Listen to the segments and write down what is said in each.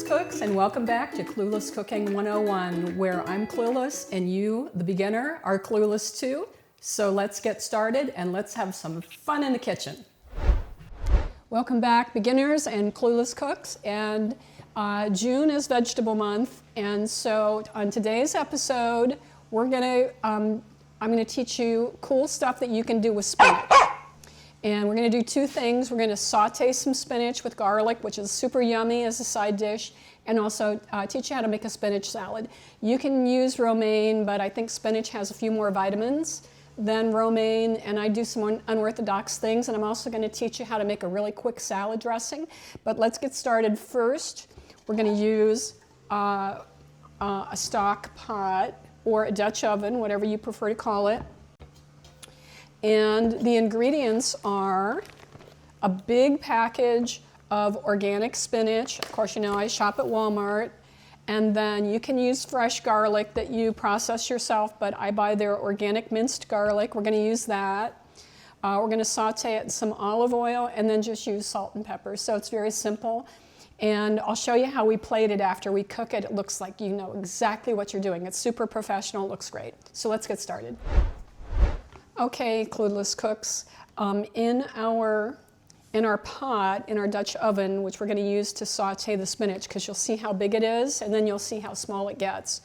Clueless Cooks, and welcome back to Clueless Cooking 101, where I'm clueless and you, the beginner, are clueless too. So let's get started and let's have some fun in the kitchen. Welcome back, beginners and clueless cooks. And June is vegetable month, and so on today's episode, I'm gonna teach you cool stuff that you can do with spinach. And we're going to do two things. We're going to saute some spinach with garlic, which is super yummy as a side dish, and also teach you how to make a spinach salad. You can use romaine, but I think spinach has a few more vitamins than romaine, and I do some unorthodox things, and I'm also going to teach you how to make a really quick salad dressing. But let's get started first. We're going to use a stock pot or a Dutch oven, whatever you prefer to call it. And the ingredients are a big package of organic spinach. Of course, you know I shop at Walmart. And then you can use fresh garlic that you process yourself, but I buy their organic minced garlic. We're going to use that. We're going to saute it in some olive oil and then just use salt and pepper. So it's very simple. And I'll show you how we plate it after we cook it. It looks like you know exactly what you're doing. It's super professional, it looks great. So let's get started. Okay, clueless cooks, in our pot, in our Dutch oven, which we're going to use to saute the spinach, because you'll see how big it is, and then you'll see how small it gets.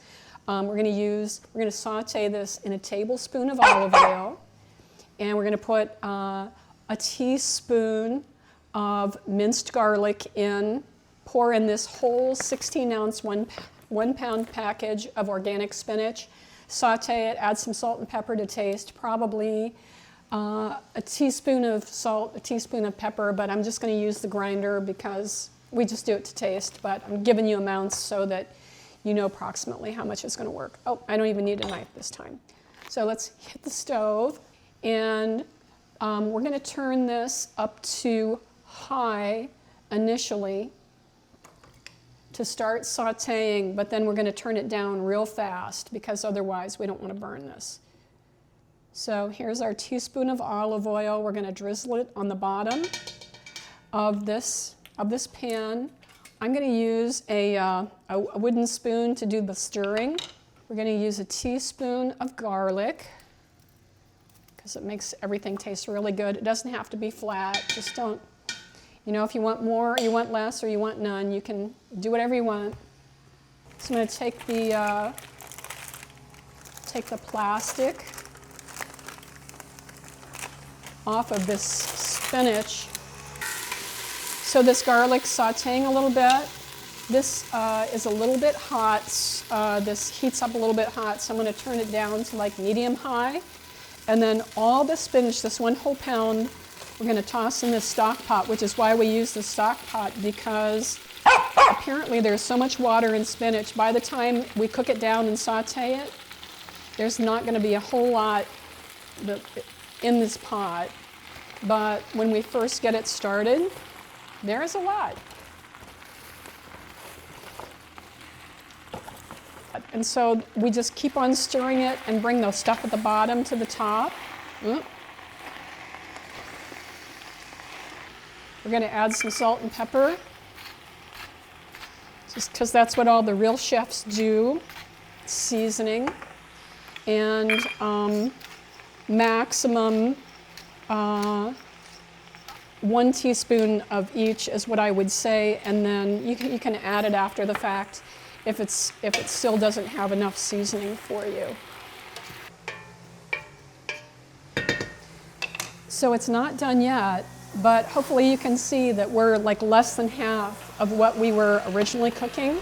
We're going to saute this in a tablespoon of olive oil, and we're going to put a teaspoon of minced garlic in. Pour in this whole 16-ounce, one pound package of organic spinach. Saute it, add some salt and pepper to taste, probably a teaspoon of salt, a teaspoon of pepper, but I'm just going to use the grinder because we just do it to taste, but I'm giving you amounts so that you know approximately how much it's going to work. Oh, I don't even need a knife this time. So let's hit the stove, and we're going to turn this up to high initially to start sauteing, but then we're going to turn it down real fast because otherwise we don't want to burn this. So here's our teaspoon of olive oil. We're going to drizzle it on the bottom of this pan. I'm going to use a wooden spoon to do the stirring. We're going to use a teaspoon of garlic because it makes everything taste really good. It doesn't have to be flat. Just don't. You know, if you want more, or you want less, or you want none, you can do whatever you want. So I'm going to take the plastic off of this spinach. So this garlic's sauteing a little bit. This is a little bit hot. This heats up a little bit hot, so I'm going to turn it down to like medium high. And then all the spinach, this one whole pound, we're going to toss in this stock pot, which is why we use the stock pot, because apparently there's so much water in spinach. By the time we cook it down and saute it, there's not going to be a whole lot in this pot. But when we first get it started, there's a lot. And so we just keep on stirring it and bring the stuff at the bottom to the top. We're going to add some salt and pepper, just because that's what all the real chefs do, seasoning. And maximum 1 teaspoon of each is what I would say, and then you can add it after the fact if it still doesn't have enough seasoning for you. So it's not done yet. But hopefully you can see that we're like less than half of what we were originally cooking.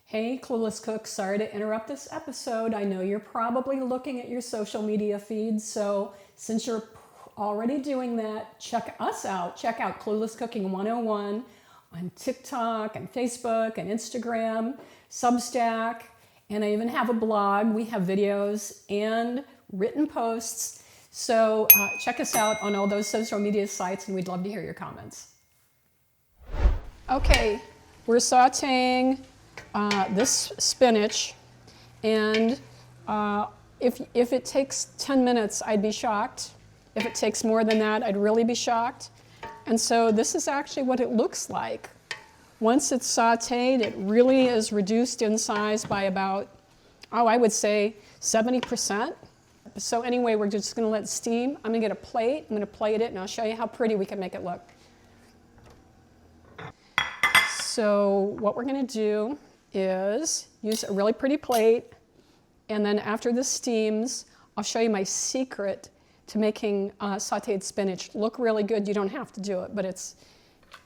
Hey, Clueless Cooks, sorry to interrupt this episode. I know you're probably looking at your social media feeds, so since you're already doing that, check us out. Check out Clueless Cooking 101 on TikTok and Facebook and Instagram, Substack, and I even have a blog. We have videos and written posts. So check us out on all those social media sites, and we'd love to hear your comments. Okay, we're sauteing this spinach, and if it takes 10 minutes, I'd be shocked. If it takes more than that, I'd really be shocked. And so this is actually what it looks like Once it's sauteed, it really is reduced in size by about, I would say 70%. So anyway, we're just gonna let it steam. I'm gonna get a plate, I'm gonna plate it, and I'll show you how pretty we can make it look. So what we're gonna do is use a really pretty plate, and then after this steams, I'll show you my secret to making sauteed spinach look really good. You don't have to do it, but it's,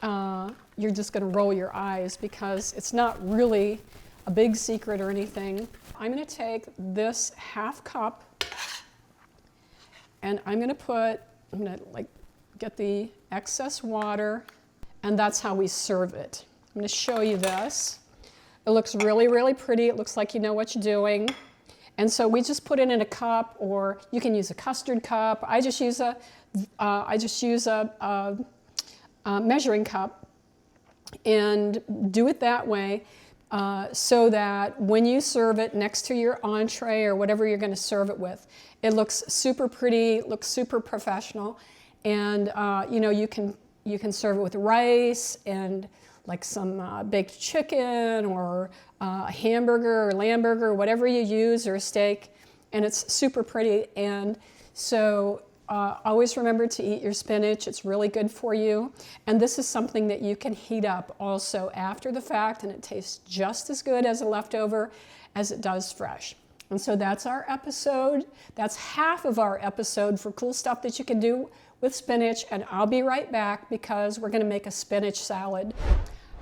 you're just gonna roll your eyes because it's not really a big secret or anything. I'm gonna take this half cup and I'm gonna like get the excess water, and that's how we serve it. I'm gonna show you this. It looks really, really pretty. It looks like you know what you're doing. And so we just put it in a cup, or you can use a custard cup. I just use a measuring cup, and do it that way so that when you serve it next to your entree or whatever you're going to serve it with, it looks super pretty, looks super professional, and you know, you can serve it with rice and like some baked chicken or a hamburger or lamb burger, whatever you use, or a steak, and it's super pretty. And so always remember to eat your spinach. It's really good for you. And this is something that you can heat up also after the fact, and it tastes just as good as a leftover as it does fresh. And so that's our episode. That's half of our episode for cool stuff that you can do with spinach, and I'll be right back because we're gonna make a spinach salad.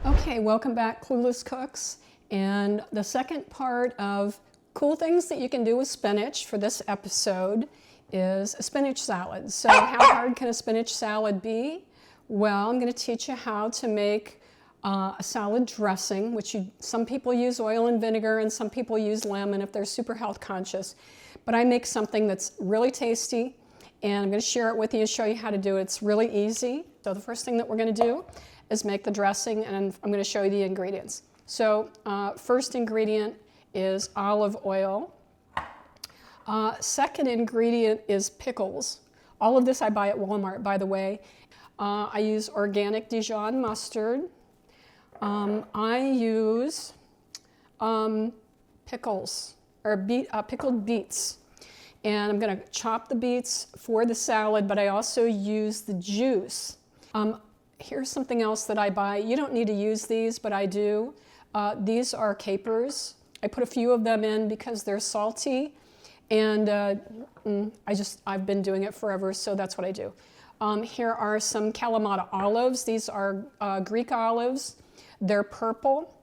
Okay, welcome back, Clueless Cooks. And the second part of cool things that you can do with spinach for this episode is a spinach salad. So how hard can a spinach salad be? Well, I'm gonna teach you how to make a salad dressing, which some people use oil and vinegar and some people use lemon if they're super health conscious. But I make something that's really tasty, and I'm gonna share it with you and show you how to do it. It's really easy. So the first thing that we're gonna do is make the dressing, and I'm gonna show you the ingredients. So first ingredient is olive oil. Second ingredient is pickles. All of this I buy at Walmart, by the way. I use organic Dijon mustard. I use pickles, or pickled beets. And I'm gonna chop the beets for the salad, but I also use the juice. Here's something else that I buy. You don't need to use these, but I do. These are capers. I put a few of them in because they're salty, and I've been doing it forever, so that's what I do. Here are some Kalamata olives. These are Greek olives. They're purple.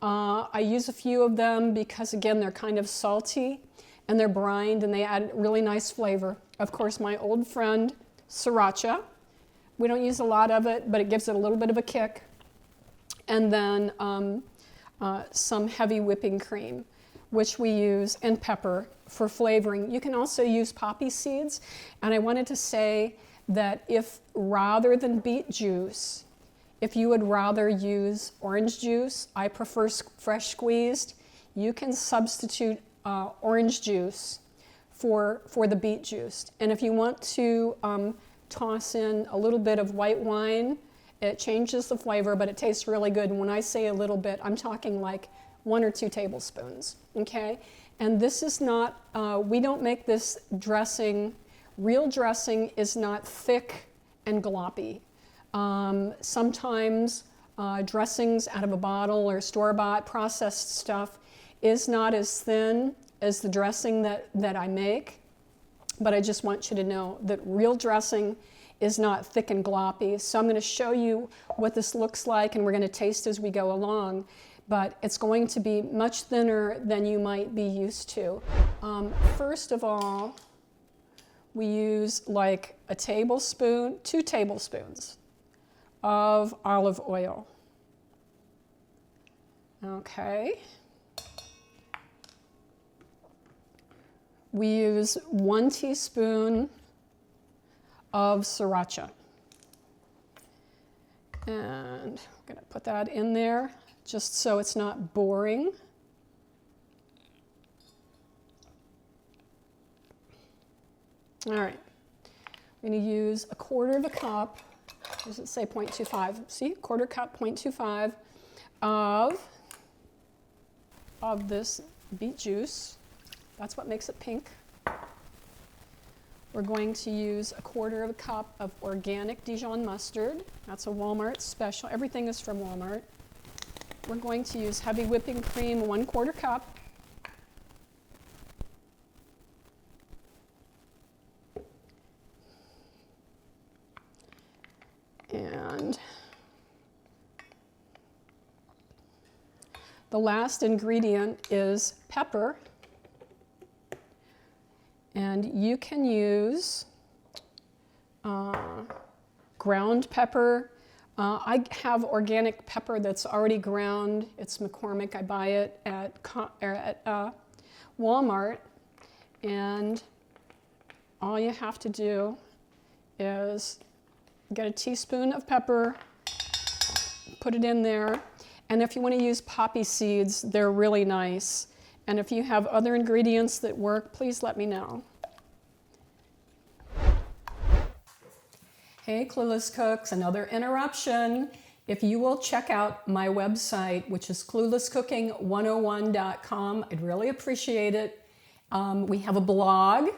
I use a few of them because, again, they're kind of salty, and they're brined, and they add really nice flavor. Of course, my old friend, sriracha. We don't use a lot of it, but it gives it a little bit of a kick. And then some heavy whipping cream, which we use, and pepper for flavoring. You can also use poppy seeds. And I wanted to say that if rather than beet juice, if you would rather use orange juice, I prefer fresh squeezed, you can substitute orange juice for the beet juice. And if you want to toss in a little bit of white wine, it changes the flavor, but it tastes really good. And when I say a little bit, I'm talking like 1 or 2 tablespoons, okay? And this is not, we don't make this dressing, real dressing is not thick and gloppy. Sometimes dressings out of a bottle or store-bought processed stuff is not as thin as the dressing that I make. But I just want you to know that real dressing is not thick and gloppy. So I'm going to show you what this looks like, and we're going to taste as we go along. But it's going to be much thinner than you might be used to. First of all, we use like a tablespoon, 2 tablespoons of olive oil. Okay. We use 1 teaspoon of sriracha. And I'm going to put that in there just so it's not boring. All right. I'm going to use 1/4 cup. Does it say 0.25? See, 1/4 cup, 0.25 of this beet juice. That's what makes it pink. We're going to use 1/4 cup of organic Dijon mustard. That's a Walmart special. Everything is from Walmart. We're going to use heavy whipping cream, 1/4 cup. And the last ingredient is pepper. And you can use ground pepper. I have organic pepper that's already ground. It's McCormick. I buy it at Walmart. And all you have to do is get a teaspoon of pepper, put it in there. And if you want to use poppy seeds, they're really nice. And if you have other ingredients that work, please let me know. Hey, Clueless Cooks, another interruption. If you will check out my website, which is cluelesscooking101.com, I'd really appreciate it. We have a blog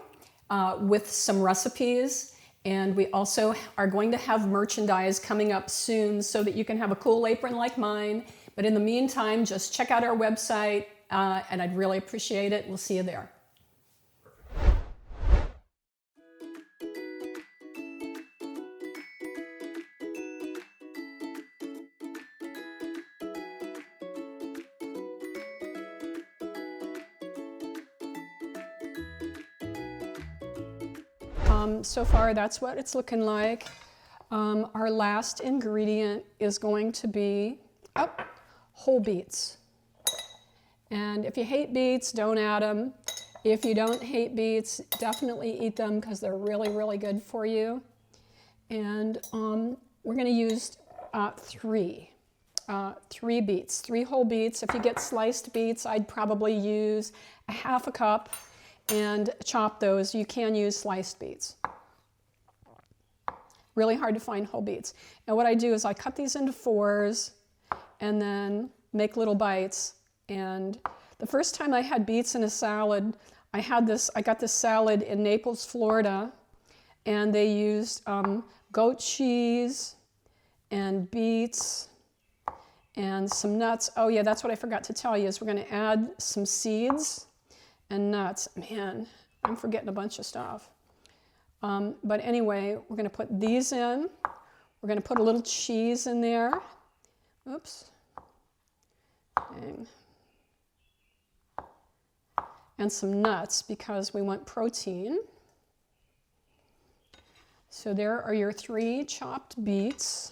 with some recipes, and we also are going to have merchandise coming up soon so that you can have a cool apron like mine. But in the meantime, just check out our website, and I'd really appreciate it. We'll see you there. So far, that's what it's looking like. Our last ingredient is going to be whole beets. And if you hate beets, don't add them. If you don't hate beets, definitely eat them because they're really, really good for you. And we're going to use three beets, 3 whole beets. If you get sliced beets, I'd probably use 1/2 cup and chop those. You can use sliced beets. Really hard to find whole beets. And what I do is I cut these into 4s and then make little bites. And the first time I had beets in a salad, I got this salad in Naples, Florida, and they used goat cheese and beets and some nuts. Oh yeah, that's what I forgot to tell you, is we're going to add some seeds and nuts. Man, I'm forgetting a bunch of stuff. But anyway, we're going to put these in. We're going to put a little cheese in there. Oops. Dang. And some nuts because we want protein. So there are your 3 chopped beets.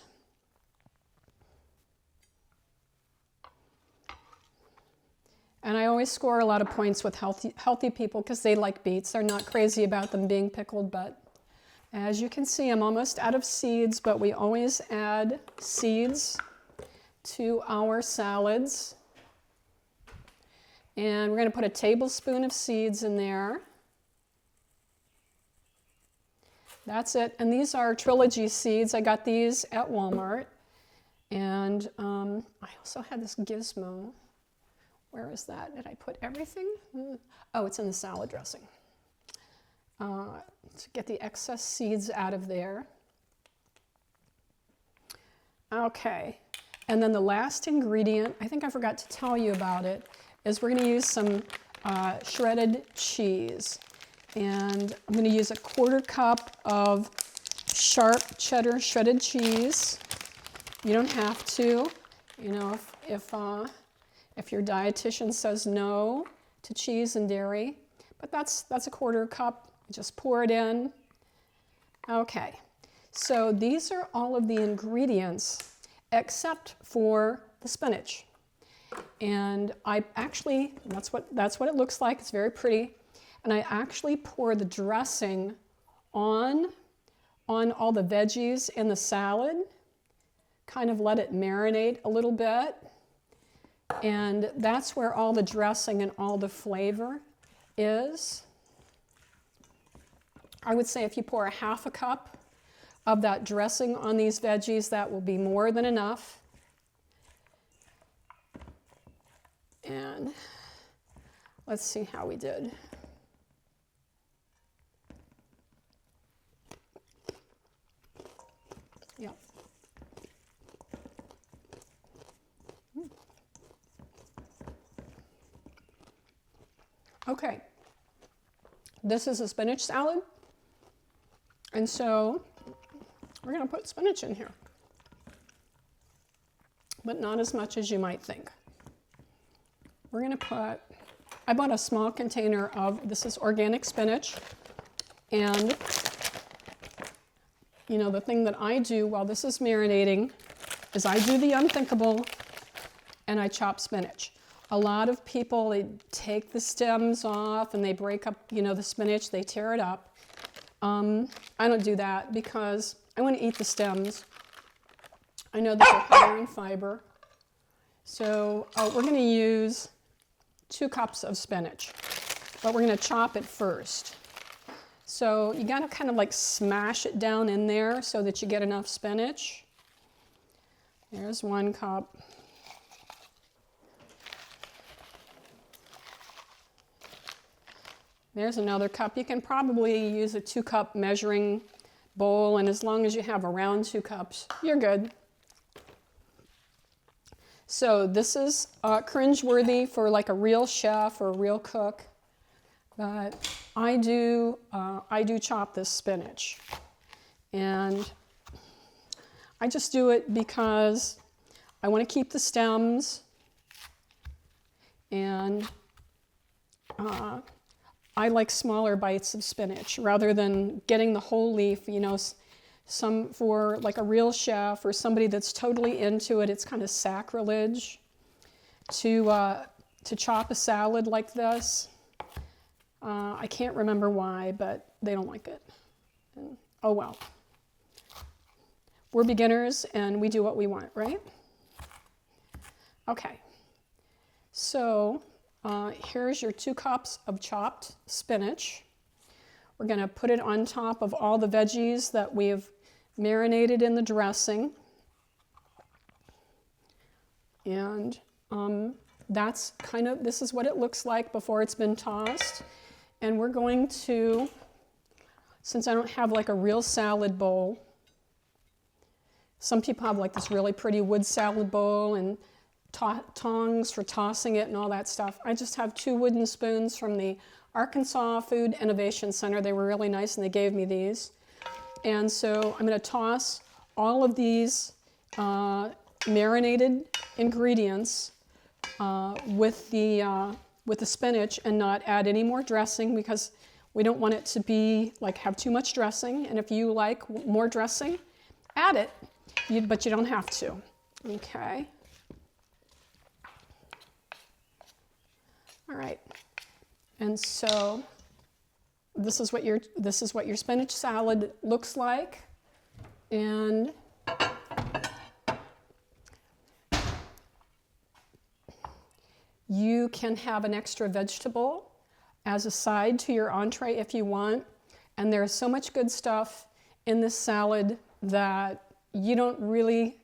And I always score a lot of points with healthy people because they like beets. They're not crazy about them being pickled, but as you can see, I'm almost out of seeds, but we always add seeds to our salads. And we're going to put a tablespoon of seeds in there. That's it. And these are Trilogy seeds. I got these at Walmart. And I also had this gizmo. Where is that? Did I put everything? Oh, it's in the salad dressing. To get the excess seeds out of there. Okay. And then the last ingredient, I think I forgot to tell you about it, is we're going to use some shredded cheese. And I'm going to use 1/4 cup of sharp cheddar shredded cheese. You don't have to. You know, if your dietitian says no to cheese and dairy, but that's 1/4 cup. Just pour it in. Okay, so these are all of the ingredients except for the spinach. And I actually, that's what it looks like. It's very pretty. And I actually pour the dressing on all the veggies in the salad, kind of let it marinate a little bit. And that's where all the dressing and all the flavor is. I would say if you pour 1/2 cup of that dressing on these veggies, that will be more than enough. And let's see how we did. Yeah. Okay. This is a spinach salad. And so we're going to put spinach in here, but not as much as you might think. We're going to put, I bought a small container of, this is organic spinach. And, you know, the thing that I do while this is marinating is I do the unthinkable and I chop spinach. A lot of people, they take the stems off and they break up, you know, the spinach, they tear it up. I don't do that because I want to eat the stems. I know that they're higher in fiber. So we're going to use 2 cups of spinach, but we're going to chop it first. So you got to kind of like smash it down in there so that you get enough spinach. There's 1 cup. There's another cup. You can probably use a 2-cup measuring bowl, and as long as you have around 2 cups, you're good. So this is cringeworthy for like a real chef or a real cook, but I do chop this spinach, and I just do it because I want to keep the stems, and I like smaller bites of spinach rather than getting the whole leaf. You know, some for like a real chef or somebody that's totally into it, it's kind of sacrilege to chop a salad like this. I can't remember why, but they don't like it. And, oh well. We're beginners and we do what we want, right? Okay. So here's your 2 cups of chopped spinach. We're going to put it on top of all the veggies that we've marinated in the dressing. And that's kind of, this is what it looks like before it's been tossed. And we're going to, since I don't have like a real salad bowl, some people have like this really pretty wood salad bowl and tongs for tossing it and all that stuff. I just have 2 wooden spoons from the Arkansas Food Innovation Center. They were really nice and they gave me these. And so I'm going to toss all of these marinated ingredients with the spinach and not add any more dressing because we don't want it to be like have too much dressing. And if you like more dressing, add it, but you don't have to. Okay. All right. And so this is what your spinach salad looks like. And you can have an extra vegetable as a side to your entree if you want. And there's so much good stuff in this salad that you don't really,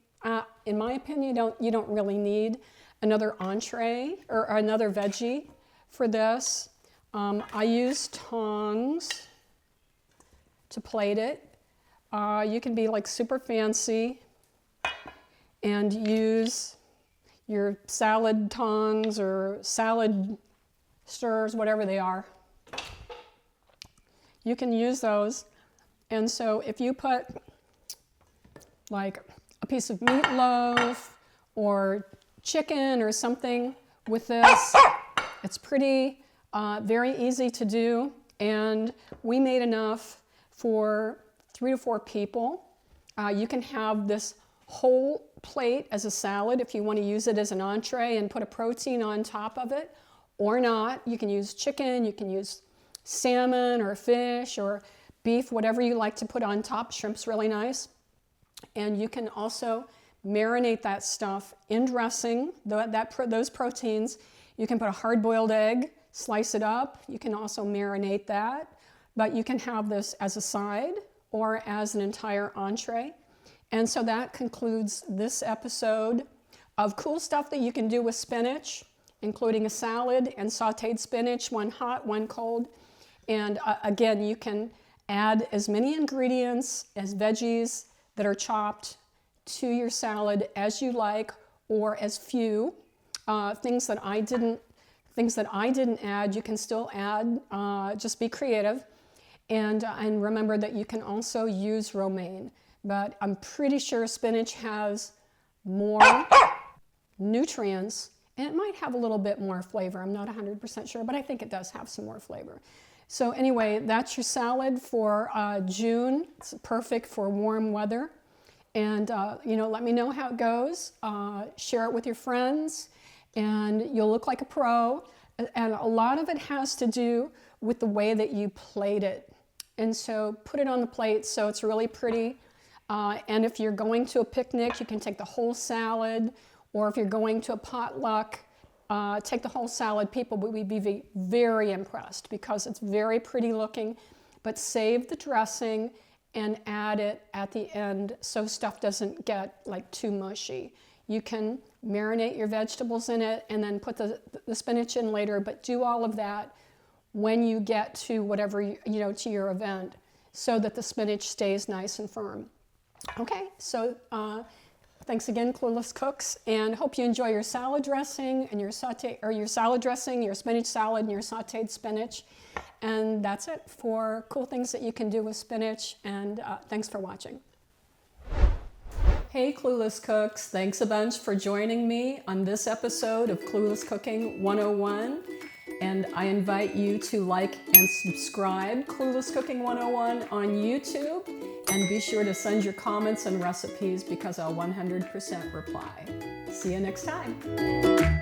in my opinion, you don't really need another entree or another veggie for this. I use tongs to plate it. You can be like super fancy and use your salad tongs or salad stirrers, whatever they are. You can use those. And so if you put like a piece of meatloaf or chicken or something with this, it's pretty very easy to do, and we made enough for 3 to 4 people. You can have this whole plate as a salad if you want to use it as an entree and put a protein on top of it, or not. You can use chicken, you can use salmon or fish or beef, whatever you like to put on top. Shrimp's really nice. And you can also marinate that stuff in dressing, those proteins. You can put a hard-boiled egg, slice it up. You can also marinate that, but you can have this as a side or as an entire entree. And so that concludes this episode of cool stuff that you can do with spinach including a salad and sauteed spinach, one hot, one cold. And again, you can add as many ingredients as veggies that are chopped to your salad as you like, or as few. Things that I didn't add, you can still add. Just be creative, and remember that you can also use romaine. But I'm pretty sure spinach has more nutrients, and it might have a little bit more flavor. I'm not 100% sure, but I think it does have some more flavor. So anyway, that's your salad for June. It's perfect for warm weather. And let me know how it goes. Share it with your friends, and you'll look like a pro. And a lot of it has to do with the way that you plate it. And so put it on the plate so it's really pretty. And if you're going to a picnic, you can take the whole salad, or if you're going to a potluck, take the whole salad. People would be very impressed because it's very pretty looking, but save the dressing and add it at the end so stuff doesn't get like too mushy. You can marinate your vegetables in it and then put the spinach in later, but do all of that when you get to whatever, to your event, so that the spinach stays nice and firm. Okay, so thanks again, Clueless Cooks, and hope you enjoy your salad dressing and your salad dressing, your spinach salad, and your sauteed spinach. And that's it for cool things that you can do with spinach, and thanks for watching. Hey Clueless Cooks, thanks a bunch for joining me on this episode of Clueless Cooking 101. And I invite you to like and subscribe Clueless Cooking 101 on YouTube. And be sure to send your comments and recipes because I'll 100% reply. See you next time.